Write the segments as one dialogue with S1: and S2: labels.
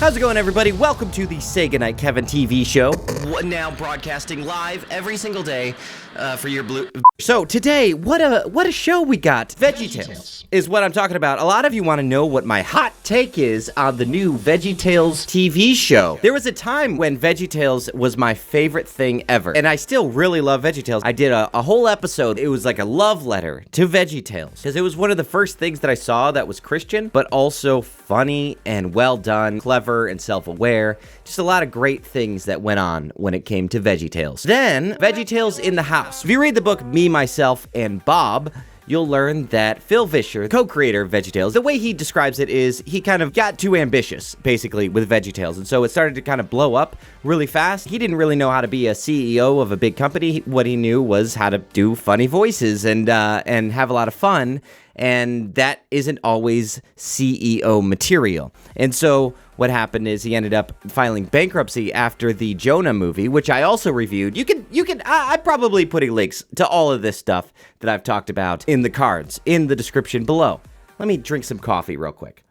S1: How's it going, everybody? Welcome to the Say Goodnight Kevin TV show.
S2: Now broadcasting live every single day for your blue...
S1: So today, what a show we got. VeggieTales is what I'm talking about. A lot of you want to know what my hot take is on the new VeggieTales TV show. There was a time when VeggieTales was my favorite thing ever, and I still really love VeggieTales. I did a whole episode. It was like a love letter to VeggieTales, because it was one of the first things that I saw that was Christian, but also funny and well done, clever and self-aware. Just a lot of great things that went on when it came to VeggieTales. Then, VeggieTales in the House. If you read the book Me, Myself, and Bob, you'll learn that Phil Vischer, co-creator of VeggieTales, the way he describes it is he kind of got too ambitious, basically, with VeggieTales, and so it started to kind of blow up really fast. He didn't really know how to be a CEO of a big company. What he knew was how to do funny voices and have a lot of fun, and that isn't always CEO material. And so what happened is he ended up filing bankruptcy after the Jonah movie, which I also reviewed. I'm probably putting links to all of this stuff that I've talked about in the cards, in the description below. Let me drink some coffee real quick.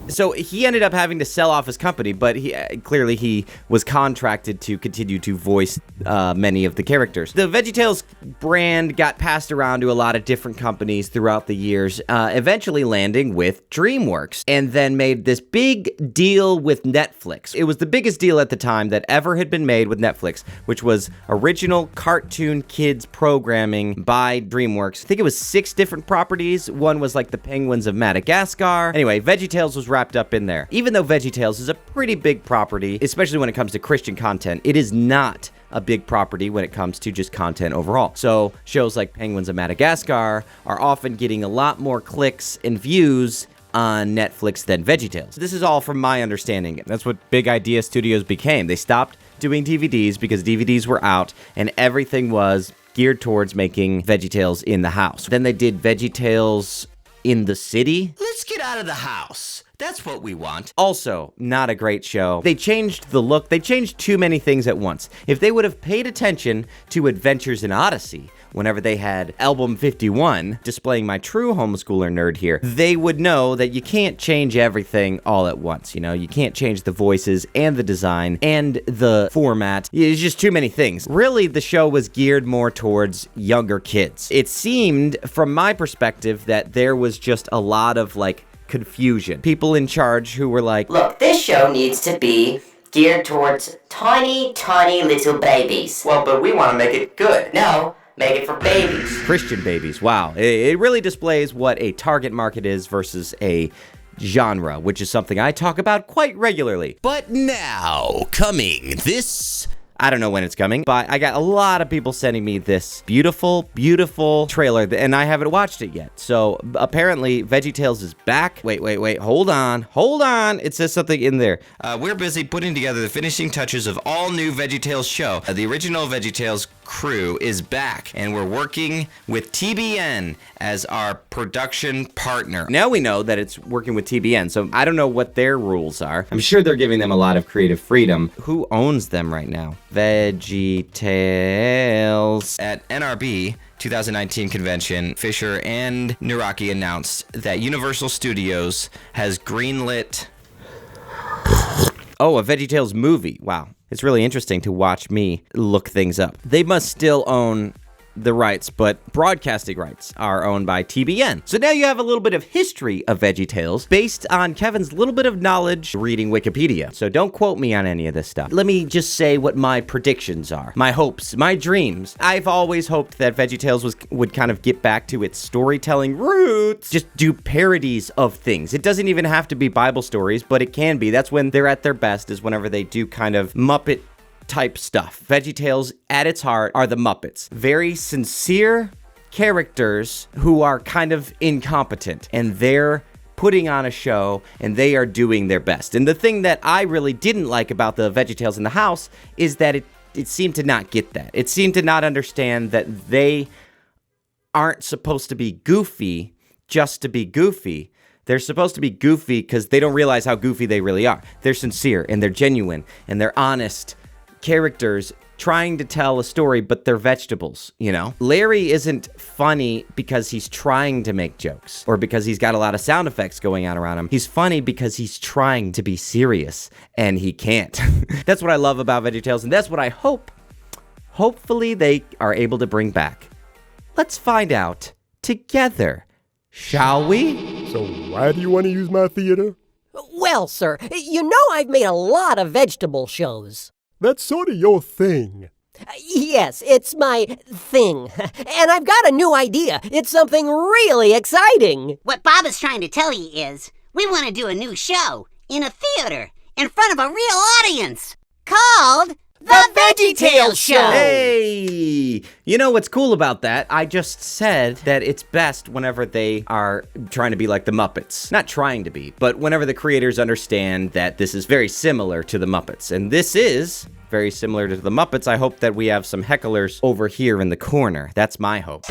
S1: So he ended up having to sell off his company, but he was contracted to continue to voice many of the characters. The VeggieTales brand got passed around to a lot of different companies throughout the years, eventually landing with DreamWorks, and then made this big deal with Netflix. It was the biggest deal at the time that ever had been made with Netflix, which was original cartoon kids programming by DreamWorks. I think it was 6 different properties. One was like the Penguins of Madagascar. Anyway, VeggieTales was wrapped up in there. Even though VeggieTales is a pretty big property, especially when it comes to Christian content, it is not a big property when it comes to just content overall. So shows like Penguins of Madagascar are often getting a lot more clicks and views on Netflix than VeggieTales. This is all from my understanding. That's what Big Idea Studios became. They stopped doing DVDs because DVDs were out and everything was geared towards making VeggieTales in the house. Then they did VeggieTales in the city.
S2: Let's get out of the house. That's what we want.
S1: Also, not a great show. They changed the look. They changed too many things at once. If they would have paid attention to Adventures in Odyssey, whenever they had Album 51, displaying my true homeschooler nerd here, they would know that you can't change everything all at once. You know, you can't change the voices and the design and the format. It's just too many things. Really, the show was geared more towards younger kids. It seemed, from my perspective, that there was just a lot of, confusion. People in charge who were like,
S3: look, this show needs to be geared towards tiny, tiny little babies.
S2: Well, but we want to make it good.
S3: No, make it for babies.
S1: Christian babies. Wow. It really displays what a target market is versus a genre, which is something I talk about quite regularly.
S2: But now, coming this...
S1: I don't know when it's coming, but I got a lot of people sending me this beautiful, beautiful trailer, and I haven't watched it yet. So apparently, VeggieTales is back. Wait, hold on. It says something in there.
S2: We're busy putting together the finishing touches of all new VeggieTales show. The original VeggieTales crew is back, and we're working with TBN as our production partner.
S1: Now we know that it's working with TBN, so I don't know what their rules are. I'm sure they're giving them a lot of creative freedom. Who owns them right now? VeggieTales.
S2: At NRB 2019 convention, Fisher and Naraki announced that Universal Studios has greenlit...
S1: Oh, a VeggieTales movie. Wow. It's really interesting to watch me look things up. They must still own the rights, but broadcasting rights are owned by TBN. So now you have a little bit of history of VeggieTales based on Kevin's little bit of knowledge reading Wikipedia. So don't quote me on any of this stuff. Let me just say what my predictions are, my hopes, my dreams. I've always hoped that VeggieTales would kind of get back to its storytelling roots, just do parodies of things. It doesn't even have to be Bible stories, but it can be. That's when they're at their best, is whenever they do kind of Muppet type stuff. VeggieTales, at its heart, are the Muppets. Very sincere characters who are kind of incompetent, and they're putting on a show, and they are doing their best. And the thing that I really didn't like about the VeggieTales in the House is that it seemed to not get that. It seemed to not understand that they aren't supposed to be goofy just to be goofy. They're supposed to be goofy because they don't realize how goofy they really are. They're sincere, and they're genuine, and they're honest characters trying to tell a story, but they're vegetables, you know? Larry isn't funny because he's trying to make jokes or because he's got a lot of sound effects going on around him. He's funny because he's trying to be serious and he can't. That's what I love about VeggieTales, and that's what I hopefully they are able to bring back. Let's find out together, shall we?
S4: So why do you want to use my theater?
S5: Well, sir, you know I've made a lot of vegetable shows.
S4: That's sort of your thing.
S5: Yes, it's my thing. And I've got a new idea. It's something really exciting.
S6: What Bob is trying to tell you is, we want to do a new show in a theater in front of a real audience called The VeggieTales Show.
S1: Hey! You know what's cool about that? I just said that it's best whenever they are trying to be like the Muppets. Not trying to be, but whenever the creators understand that this is very similar to the Muppets. And this is very similar to the Muppets. I hope that we have some hecklers over here in the corner. That's my hope.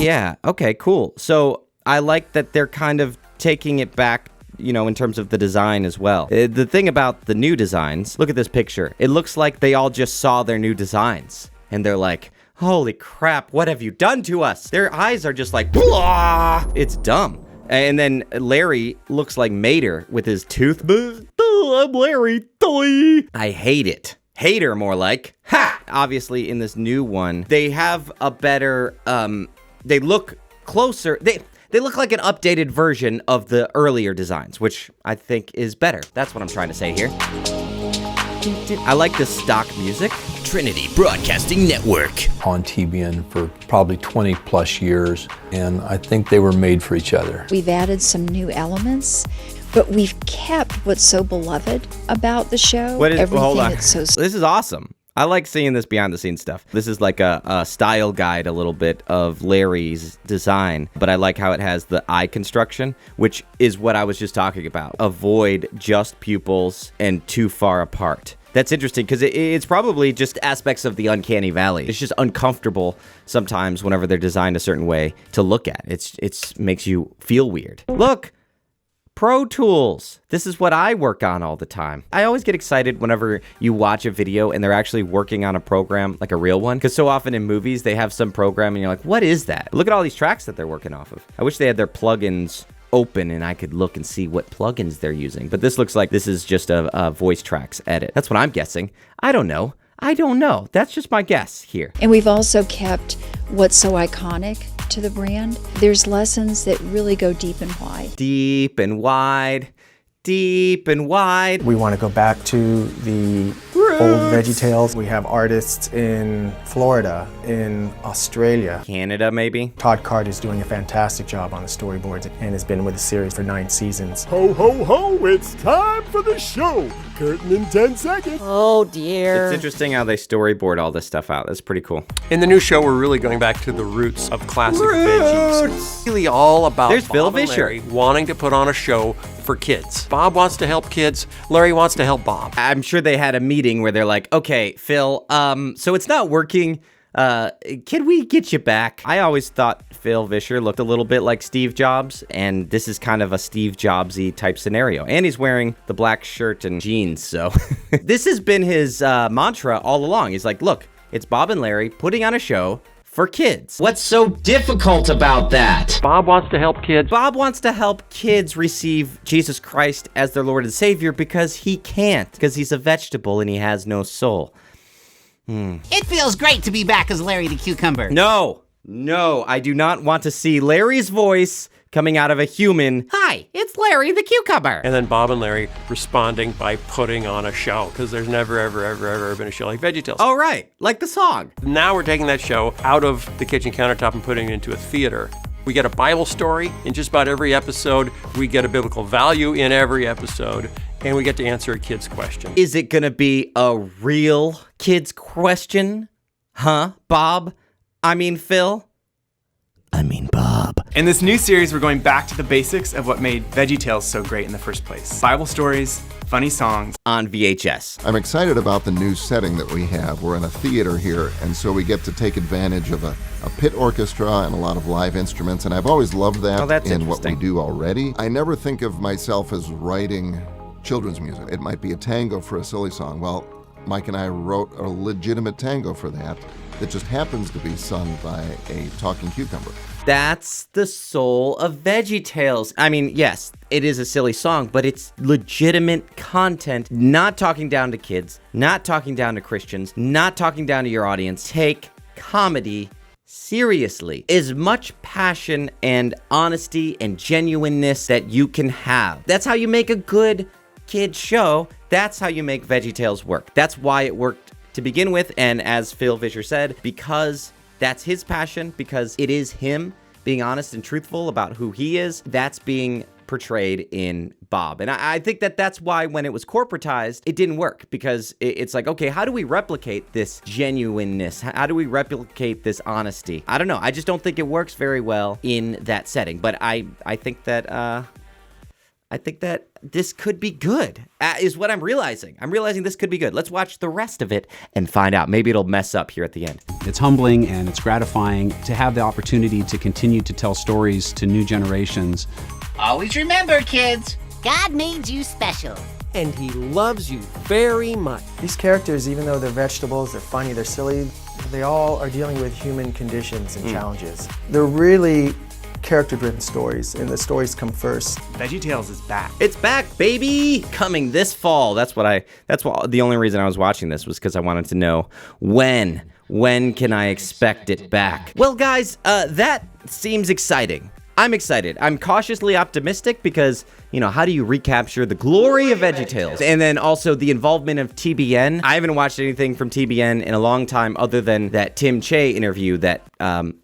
S1: Yeah, okay, cool. So I like that they're kind of taking it back, you know, in terms of the design as well. The thing about the new designs, look at this picture. It looks like they all just saw their new designs and they're like, holy crap, what have you done to us? Their eyes are just like, blah! It's dumb. And then Larry looks like Mater with his tooth. I'm Larry. I hate it. Hater, more like. Ha! Obviously, in this new one, they have a better, they look closer. They look like an updated version of the earlier designs, which I think is better. That's what I'm trying to say here. I like the stock music.
S7: Trinity Broadcasting Network.
S8: On TBN for probably 20 plus years, and I think they were made for each other.
S9: We've added some new elements, but we've kept what's so beloved about the show.
S1: Hold on.
S9: That's so
S1: This is awesome. I like seeing this behind the scenes stuff. This is like a style guide a little bit of Larry's design, but I like how it has the eye construction, which is what I was just talking about. Avoid just pupils and too far apart. That's interesting because it's probably just aspects of the uncanny valley. It's just uncomfortable sometimes whenever they're designed a certain way to look at. It makes you feel weird. Look! Pro Tools. This is what I work on all the time. I always get excited whenever you watch a video and they're actually working on a program, like a real one, because so often in movies they have some program and you're like, what is that? Look at all these tracks that they're working off of. I wish they had their plugins open and I could look and see what plugins they're using. But this looks like this is just a voice tracks edit. That's what I'm guessing. I don't know. That's just my guess here.
S9: And we've also kept what's so iconic to the brand. There's lessons that really go deep and wide.
S1: Deep and wide. Deep and wide.
S10: We want to go back to the old VeggieTales. We have artists in Florida, in Australia.
S1: Canada, maybe?
S10: Todd Card is doing a fantastic job on the storyboards and has been with the series for 9 seasons.
S4: Ho, ho, ho, it's time for the show. Curtain in 10 seconds.
S5: Oh, dear.
S1: It's interesting how they storyboard all this stuff out. That's pretty cool.
S11: In the new show, we're really going back to the roots of classic veggies. Really all about
S1: There's
S11: Bob
S1: Phil
S11: and
S1: Vischer.
S11: Larry wanting to put on a show for kids. Bob wants to help kids. Larry wants to help Bob.
S1: I'm sure they had a meeting where they're like, okay, Phil, so it's not working. Can we get you back? I always thought Phil Vischer looked a little bit like Steve Jobs, and this is kind of a Steve Jobs-y type scenario. And he's wearing the black shirt and jeans, so. This has been his mantra all along. He's like, look, it's Bob and Larry putting on a show for kids.
S7: What's so difficult about that?
S11: Bob wants to help kids.
S1: Bob wants to help kids receive Jesus Christ as their Lord and Savior because he can't, because he's a vegetable and he has no soul.
S6: It feels great to be back as Larry the Cucumber.
S1: No, I do not want to see Larry's voice coming out of a human. Hi, it's Larry the Cucumber.
S11: And then Bob and Larry responding by putting on a show, because there's never, ever been a show like VeggieTales.
S1: Oh, right, like the song.
S11: Now we're taking that show out of the kitchen countertop and putting it into a theater. We get a Bible story in just about every episode. We get a biblical value in every episode. And we get to answer a kid's question.
S1: Is it gonna be a real kid's question? Huh, Bob? I mean, Phil?
S7: I mean, Bob.
S12: In this new series, we're going back to the basics of what made VeggieTales so great in the first place. Bible stories,
S10: funny songs
S1: on VHS.
S12: I'm excited about the new setting that we have. We're in a theater here, and so we get to take advantage of a pit orchestra and a lot of live instruments, and I've always loved that in what we do already. I never think of myself as writing children's music. It might be a tango for a silly song. Well, Mike and I wrote a legitimate tango for that just happens to be sung by a talking cucumber.
S1: That's the soul of VeggieTales. I mean, yes, it is a silly song, but it's legitimate content, not talking down to kids, not talking down to Christians, not talking down to your audience. Take comedy seriously. As much passion and honesty and genuineness that you can have. That's how you make a good kid show. That's how you make VeggieTales work. That's why it worked to begin with, and as Phil Vischer said, because that's his passion, because it is him being honest and truthful about who he is, that's being portrayed in Bob. And I think that's why when it was corporatized, it didn't work, because it's like, okay, how do we replicate this genuineness? How do we replicate this honesty? I don't know. I just don't think it works very well in that setting, but I think that this could be good, is what I'm realizing. I'm realizing this could be good. Let's watch the rest of it and find out. Maybe it'll mess up here at the end.
S13: It's humbling and it's gratifying to have the opportunity to continue to tell stories to new generations.
S6: Always remember, kids, God made you special.
S5: And he loves you very much.
S10: These characters, even though they're vegetables, they're funny, they're silly, they all are dealing with human conditions and challenges. They're really character-driven stories, and the stories come first. VeggieTales is back.
S1: It's back, baby! Coming this fall. That's the only reason I was watching this was because I wanted to know when can I expect it back? Well, guys, that seems exciting. I'm excited. I'm cautiously optimistic because, how do you recapture the glory of VeggieTales? And then also the involvement of TBN. I haven't watched anything from TBN in a long time other than that Tim Che interview that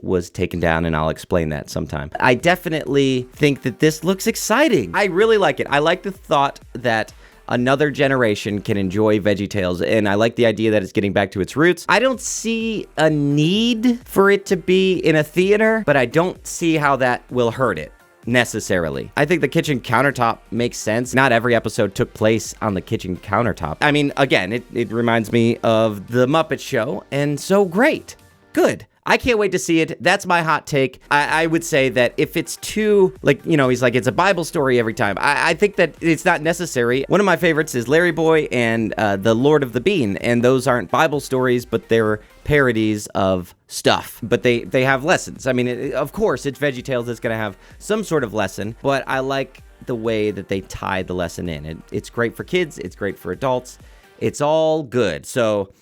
S1: was taken down, and I'll explain that sometime. I definitely think that this looks exciting. I really like it. I like the thought that another generation can enjoy VeggieTales, and I like the idea that it's getting back to its roots. I don't see a need for it to be in a theater, but I don't see how that will hurt it necessarily. I think the kitchen countertop makes sense. Not every episode took place on the kitchen countertop. I mean, again, it reminds me of The Muppet Show, and so great. Good. I can't wait to see it. That's my hot take. I would say that if it's too, he's like, it's a Bible story every time. I think that it's not necessary. One of my favorites is Larry Boy and The Lord of the Bean, and those aren't Bible stories, but they're parodies of stuff. But they have lessons. I mean, of course, it's VeggieTales that's going to have some sort of lesson, but I like the way that they tie the lesson in. It's great for kids. It's great for adults. It's all good. So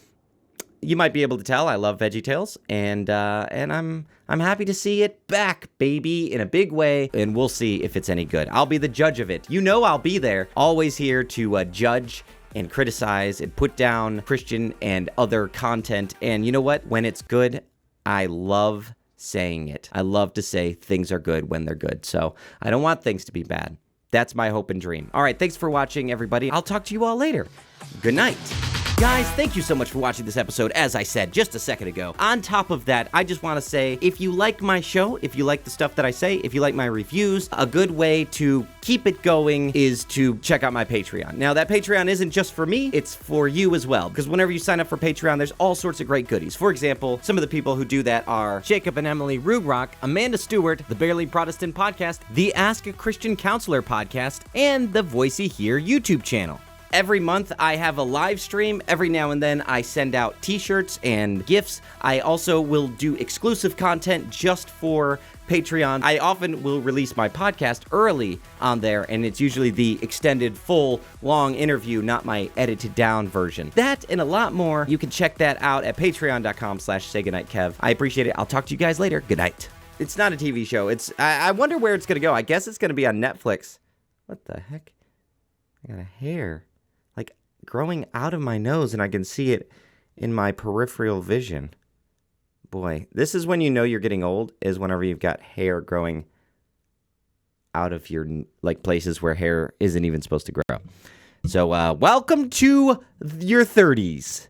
S1: you might be able to tell I love VeggieTales, and I'm happy to see it back, baby, in a big way, and we'll see if it's any good. I'll be the judge of it. I'll be there, always here to judge and criticize and put down Christian and other content. And you know what? When it's good, I love saying it. I love to say things are good when they're good. So I don't want things to be bad. That's my hope and dream. All right, thanks for watching, everybody. I'll talk to you all later. Good night. Guys, thank you so much for watching this episode, as I said just a second ago. On top of that, I just want to say, if you like my show, if you like the stuff that I say, if you like my reviews, a good way to keep it going is to check out my Patreon. Now, that Patreon isn't just for me, it's for you as well, because whenever you sign up for Patreon, there's all sorts of great goodies. For example, some of the people who do that are Jacob and Emily Rugrock, Amanda Stewart, the Barely Protestant Podcast, the Ask a Christian Counselor Podcast, and the Voicey Here YouTube channel. Every month, I have a live stream. Every now and then, I send out t-shirts and gifts. I also will do exclusive content just for Patreon. I often will release my podcast early on there, and it's usually the extended, full, long interview, not my edited down version. That and a lot more, you can check that out at patreon.com/saygoodnightkev. I appreciate it. I'll talk to you guys later. Good night. It's not a TV show. I wonder where it's going to go. I guess it's going to be on Netflix. What the heck? I got a hair growing out of my nose, and I can see it in my peripheral vision. Boy, this is when you know you're getting old, is whenever you've got hair growing out of your, places where hair isn't even supposed to grow. So, welcome to your 30s.